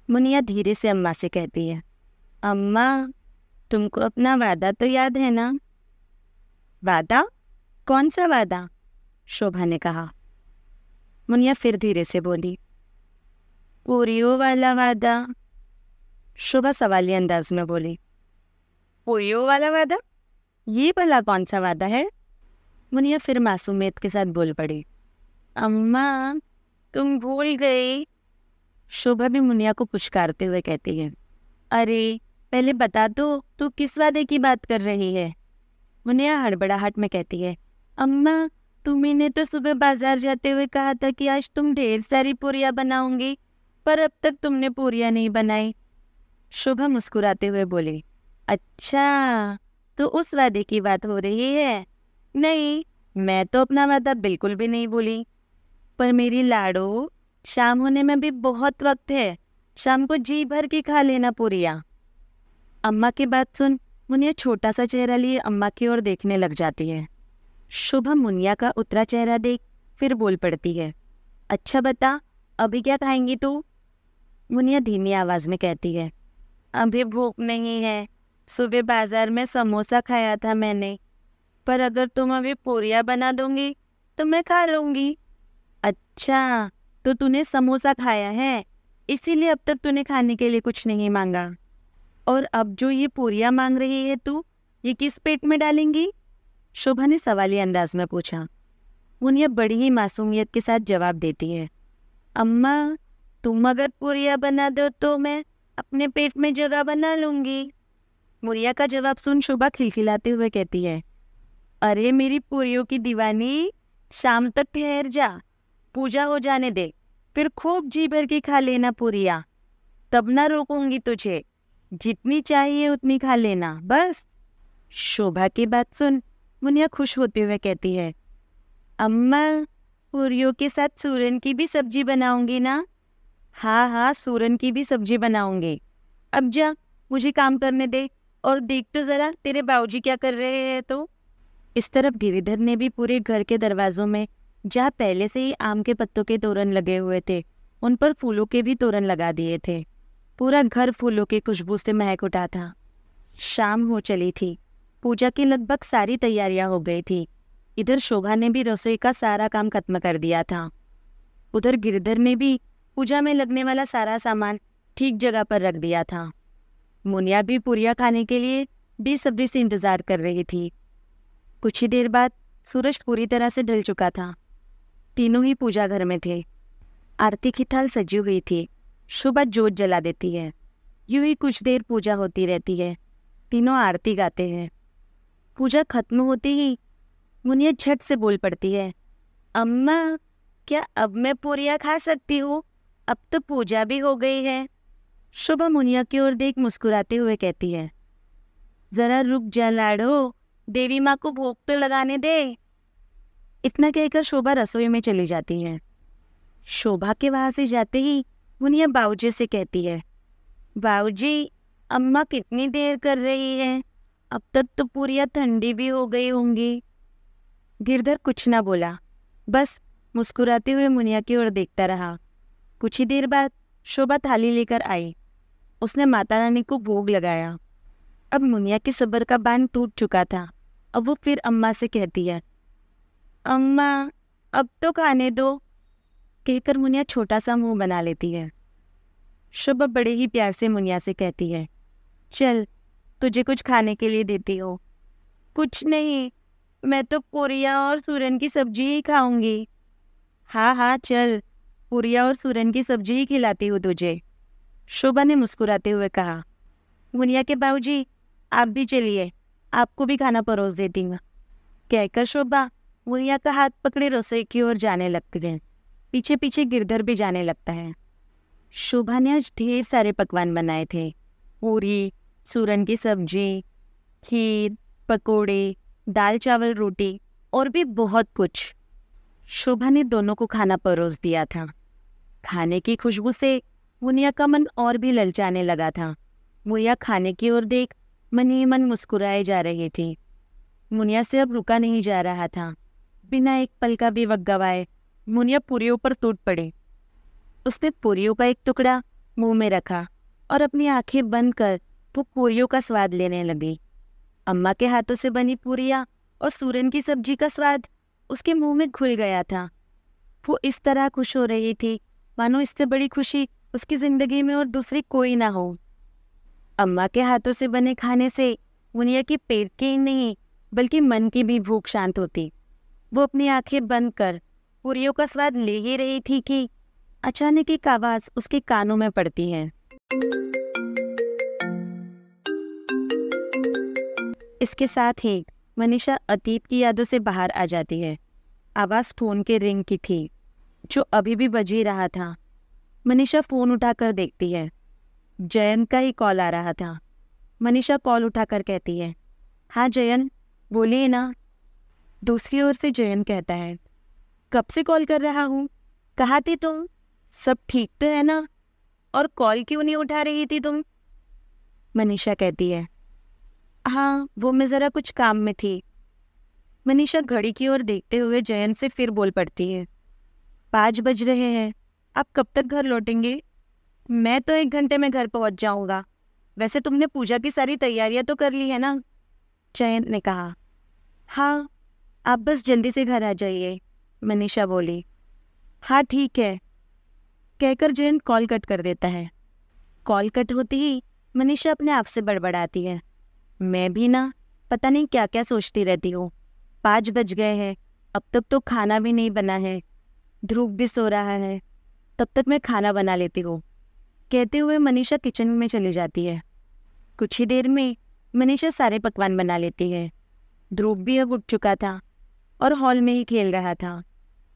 मुनिया धीरे से अम्मा से कहती है, अम्मा तुमको अपना वादा तो याद है ना? वादा? कौन सा वादा? शोभा ने कहा। मुनिया फिर धीरे से बोली, पूरियों वाला वादा। शोभा सवालिया अंदाज में बोली, पूरियों वाला वादा? ये भला कौन सा वादा है? मुनिया फिर मासूमियत के साथ बोल पड़ी, अम्मा तुम भूल गई। शोभा भी मुनिया को पुचकारते हुए कहती है, अरे पहले बता दो तू किस वादे की बात कर रही है? मुनिया हड़बड़ाहट में कहती है, अम्मा तुम्ही ने तो सुबह बाजार जाते हुए कहा था कि आज तुम ढेर सारी पूरियां बनाओगी, पर अब तक तुमने पूरियां नहीं बनाई। शोभा मुस्कुराते हुए बोली, अच्छा तो उस वादे की बात हो रही है? नहीं, मैं तो अपना वादा बिल्कुल भी नहीं भूली। पर मेरी लाडो, शाम होने में भी बहुत वक्त है, शाम को जी भर के खा लेना पूरियां। अम्मा की बात सुन मुनिया छोटा सा चेहरा लिए अम्मा की ओर देखने लग जाती है। शोभा मुनिया का उतरा चेहरा देख फिर बोल पड़ती है, अच्छा बता अभी क्या खाएंगी तू? मुनिया धीमी आवाज में कहती है, अभी भूख नहीं है, सुबह बाजार में समोसा खाया था मैंने, पर अगर तुम अभी पूरियां बना दोगी तो मैं खा लूंगी। अच्छा तो तूने समोसा खाया है, इसीलिए अब तक तूने खाने के लिए कुछ नहीं मांगा, और अब जो ये पूरियां मांग रही है तू, ये किस पेट में डालेंगी? शोभा ने सवालिया अंदाज में पूछा। मुनिया बड़ी ही मासूमियत के साथ जवाब देती है, अम्मा तुम अगर पूरियां बना दो तो मैं अपने पेट में जगह बना लूंगी। मुनिया का जवाब सुन शोभा खिलखिलाते हुए कहती है, अरे मेरी पूरियों की दीवानी, शाम तक ठहर जा, पूजा हो जाने दे, फिर खूब जी भर के खा लेना पूरियां, तब ना रोकूंगी तुझे, जितनी चाहिए उतनी खा लेना बस। शोभा की बात सुन मुनिया खुश होते हुए कहती है, अम्मा पूरियों के साथ सूरन की भी सब्जी बनाऊंगी ना? हाँ हाँ सूरन की भी सब्जी बनाऊंगी। अब जा मुझे काम करने दे, और देख तो जरा तेरे बाबूजी क्या कर रहे हैं। तो इस तरफ गिरिधर ने भी पूरे घर के दरवाजों में, जहाँ पहले से ही आम के पत्तों के तोरण लगे हुए थे, उन पर फूलों के भी तोरण लगा दिए थे। पूरा घर फूलों की खुशबू से महक उठा था। शाम हो चली थी, पूजा की लगभग सारी तैयारियां हो गई थी। इधर शोभा ने भी रसोई का सारा काम खत्म कर दिया था। उधर गिरधर ने भी पूजा में लगने वाला सारा सामान ठीक जगह पर रख दिया था। मुनिया भी पूरियां खाने के लिए बेसब्री से इंतजार कर रही थी। कुछ ही देर बाद सूरज पूरी तरह से ढल चुका था। तीनों ही पूजा घर में थे। आरती की थाल सजी हुई थी। शोभा जोत जला देती है। यूं ही कुछ देर पूजा होती रहती है। तीनों आरती गाते हैं। पूजा खत्म होती ही मुनिया झट से बोल पड़ती है, अम्मा क्या अब मैं पूरियां खा सकती हूँ? अब तो पूजा भी हो गई है। शोभा मुनिया की ओर देख मुस्कुराते हुए कहती है, जरा रुक जा लाडो, देवी माँ को भोग तो लगाने दे। इतना कहकर शोभा रसोई में चली जाती है। शोभा के वहां से जाते ही मुनिया बाऊजी से कहती है, बाऊजी अम्मा कितनी देर कर रही है? अब तक तो पूरियां ठंडी भी हो गई होंगी। गिरधर कुछ ना बोला, बस मुस्कुराते हुए मुनिया की ओर देखता रहा। कुछ ही देर बाद शोभा थाली लेकर आई। उसने माता रानी को भोग लगाया। अब मुनिया के सब्र का बांध टूट चुका था। अब वो फिर अम्मा से कहती है, अम्मा अब तो खाने दो। कहकर मुनिया छोटा सा मुंह बना लेती है। शोभा बड़े ही प्यार से मुनिया से कहती है, चल तुझे कुछ खाने के लिए देती हो। कुछ नहीं, मैं तो पूरियां और सूरन की सब्जी ही खाऊंगी। हाँ हाँ चल, पूरियां और सूरन की सब्जी ही खिलाती हूँ तुझे। शोभा ने मुस्कुराते हुए कहा। मुनिया के बाबूजी आप भी चलिए, आपको भी खाना परोस देती हूँ। कहकर शोभा मुनिया का हाथ पकड़े रसोई की ओर जाने लगती है। पीछे पीछे गिरधर भी जाने लगता है। शोभा ने आज ढेर सारे पकवान बनाए थे। पूरी, सूरन की सब्जी, खीर, पकोड़े, दाल चावल रोटी और भी बहुत कुछ। शोभा ने दोनों को खाना परोस दिया था। खाने की खुशबू से मुनिया का मन और भी ललचाने लगा था। मुनिया खाने की ओर देख मन ही मन मुस्कुराए जा रही थी। मुनिया से अब रुका नहीं जा रहा था। बिना एक पल का भी वक्त गवाए मुनिया पूरियों पर टूट पड़ी। उसने पूरियों का एक टुकड़ा मुंह में रखा और अपनी आंखें बंद कर वो पूरियों का स्वाद लेने लगी। अम्मा के हाथों से बनी पूरियाँ और सूरन की सब्जी का स्वाद उसके मुंह में घुल गया था। वो इस तरह खुश हो रही थी मानो इससे बड़ी खुशी उसकी जिंदगी में और दूसरी कोई ना हो। अम्मा के हाथों से बने खाने से मुनिया की पेट की ही नहीं बल्कि मन की भी भूख शांत होती। वो अपनी आंखें बंद कर पूरियों का स्वाद ले ही रही थी कि अचानक एक आवाज उसके कानों में पड़ती है। इसके साथ ही मनीषा अतीत की यादों से बाहर आ जाती है। आवाज फोन के रिंग की थी जो अभी भी बज ही रहा था। मनीषा फोन उठाकर देखती है। जयंत का ही कॉल आ रहा था। मनीषा कॉल उठाकर कहती है, हाँ जयंत बोलिए ना। दूसरी ओर से जयंत कहता है, कब से कॉल कर रहा हूँ, कहाँ थी तुम, सब ठीक तो है ना, और कॉल क्यों नहीं उठा रही थी तुम। मनीषा कहती है, हाँ वो मैं ज़रा कुछ काम में थी। मनीषा घड़ी की ओर देखते हुए जयंत से फिर बोल पड़ती है, 5 बज रहे हैं, आप कब तक घर लौटेंगे। मैं तो 1 घंटे में घर पहुंच जाऊंगा। वैसे तुमने पूजा की सारी तैयारियां तो कर ली है ना। जयंत ने कहा, हाँ आप बस जल्दी से घर आ जाइए। मनीषा बोली, हाँ ठीक है, कहकर जयंत कॉल कट कर देता है। कॉल कट होते ही मनीषा अपने आप से बड़बड़ाती है, मैं भी ना पता नहीं क्या क्या सोचती रहती हूँ। 5 बज गए हैं, अब तक तो खाना भी नहीं बना है, ध्रुव भी सो रहा है, तब तक मैं खाना बना लेती हूँ। कहते हुए मनीषा किचन में चली जाती है। कुछ ही देर में मनीषा सारे पकवान बना लेती है। ध्रुव भी अब उठ चुका था और हॉल में ही खेल रहा था।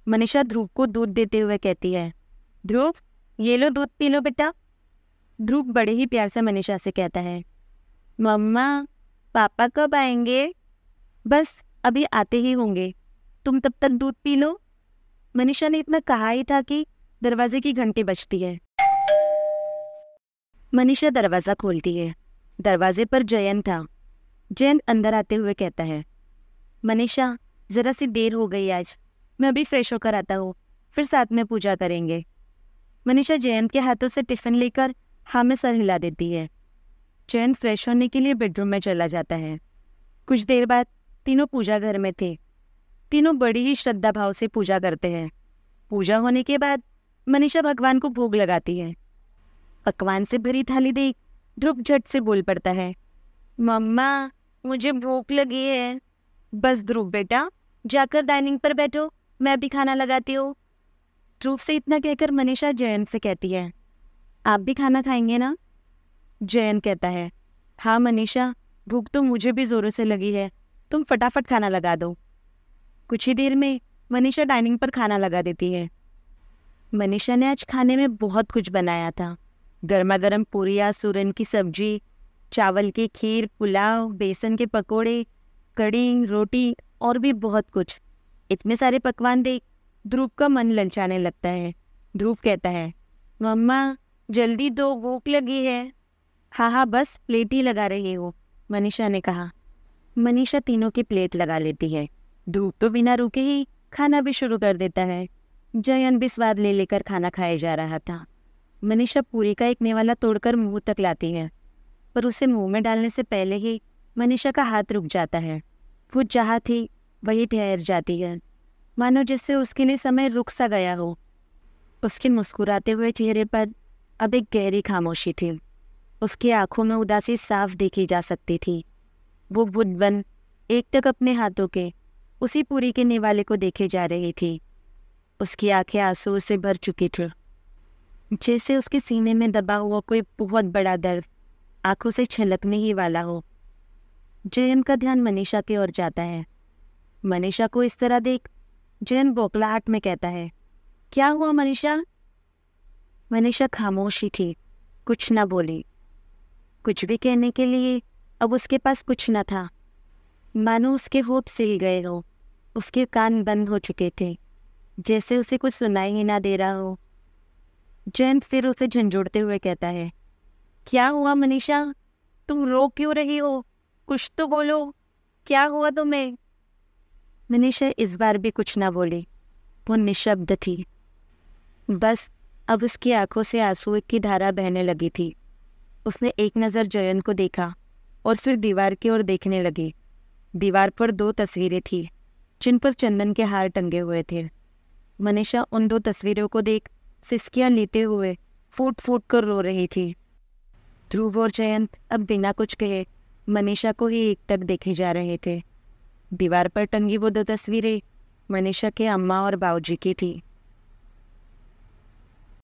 मनीषा ध्रुव को दूध देते हुए कहती है, ध्रुव ये लो दूध पी लो बेटा। ध्रुव बड़े ही प्यार से मनीषा से कहता है, मम्मा पापा कब आएंगे। बस अभी आते ही होंगे, तुम तब तक दूध पी लो। मनीषा ने इतना कहा ही था कि दरवाजे की घंटी बजती है। मनीषा दरवाज़ा खोलती है। दरवाजे पर जयंत था। जयंत अंदर आते हुए कहता है, मनीषा ज़रा सी देर हो गई आज, मैं अभी फ्रेश होकर आता हूँ, फिर साथ में पूजा करेंगे। मनीषा जयंत के हाथों से टिफ़िन लेकर हाँ में सर हिला देती है। जयंत फ्रेश होने के लिए बेडरूम में चला जाता है। कुछ देर बाद तीनों पूजा घर में थे। तीनों बड़ी ही श्रद्धा भाव से पूजा करते हैं। पूजा होने के बाद मनीषा भगवान को भोग लगाती है। पकवान से भरी थाली देख ध्रुव झट से बोल पड़ता है, मम्मा मुझे भूख लगी है। बस ध्रुव बेटा जाकर डाइनिंग पर बैठो, मैं भी खाना लगाती हूँ। ध्रुव से इतना कहकर मनीषा जयंत से कहती है, आप भी खाना खाएंगे ना। जयंत कहता है, हाँ मनीषा भूख तो मुझे भी ज़ोरों से लगी है, तुम फटाफट खाना लगा दो। कुछ ही देर में मनीषा डाइनिंग पर खाना लगा देती है। मनीषा ने आज खाने में बहुत कुछ बनाया था। गर्मा गर्म पूरियाँ, सूरन की सब्जी, चावल की खीर, पुलाव, बेसन के पकोड़े, कड़ी, रोटी और भी बहुत कुछ। इतने सारे पकवान देख ध्रुव का मन ललचाने लगता है। ध्रुव कहता है, मम्मा जल्दी दो, भूख लगी है। हाँ हाँ बस प्लेट ही लगा रही हो, मनीषा ने कहा। मनीषा तीनों की प्लेट लगा लेती है। ध्रुव तो बिना रुके ही खाना भी शुरू कर देता है। जयंत भी स्वाद ले लेकर खाना खाए जा रहा था। मनीषा पूरी का एक नेवाला तोड़कर मुंह तक लाती है, पर उसे मुंह में डालने से पहले ही मनीषा का हाथ रुक जाता है। वो जहाँ थी वही ठहर जाती है, मानो जिससे उसके लिए समय रुक सा गया हो। उसके मुस्कुराते हुए चेहरे पर अब एक गहरी खामोशी थी। उसकी आंखों में उदासी साफ देखी जा सकती थी। वो बुद्ध एक तक अपने हाथों के उसी पूरी के नेवाले को देखे जा रही थी। उसकी आंखें आंसू से भर चुकी थी, जैसे उसके सीने में दबा हुआ कोई बहुत बड़ा दर्द आंखों से छलकने ही वाला हो। जयंत का ध्यान मनीषा की ओर जाता है। मनीषा को इस तरह देख जयंत बौखलाहट में कहता है, क्या हुआ मनीषा। मनीषा खामोश ही थी, कुछ ना बोली। कुछ भी कहने के लिए अब उसके पास कुछ न था। मानो उसके होठ सिल गए हो, उसके कान बंद हो चुके थे, जैसे उसे कुछ सुनाई ही ना दे रहा हो। जयंत फिर उसे झंझोड़ते हुए कहता है, क्या हुआ मनीषा, तुम रो क्यों रही हो, कुछ तो बोलो, क्या हुआ तुम्हें। मनीषा इस बार भी कुछ ना बोली। वो निशब्द थी। बस अब उसकी आंखों से आंसू की धारा बहने लगी थी। उसने एक नज़र जयंत को देखा और फिर दीवार की ओर देखने लगी। दीवार पर 2 तस्वीरें थी जिन पर चंदन के हार टंगे हुए थे। मनीषा उन 2 तस्वीरों को देख सिसकियां लेते हुए फूट फूट कर रो रही थी। ध्रुव और जयंत अब बिना कुछ कहे मनीषा को ही एकटक देखे जा रहे थे। दीवार पर टंगी वो 2 तस्वीरें मनीषा के अम्मा और बाबूजी की थी।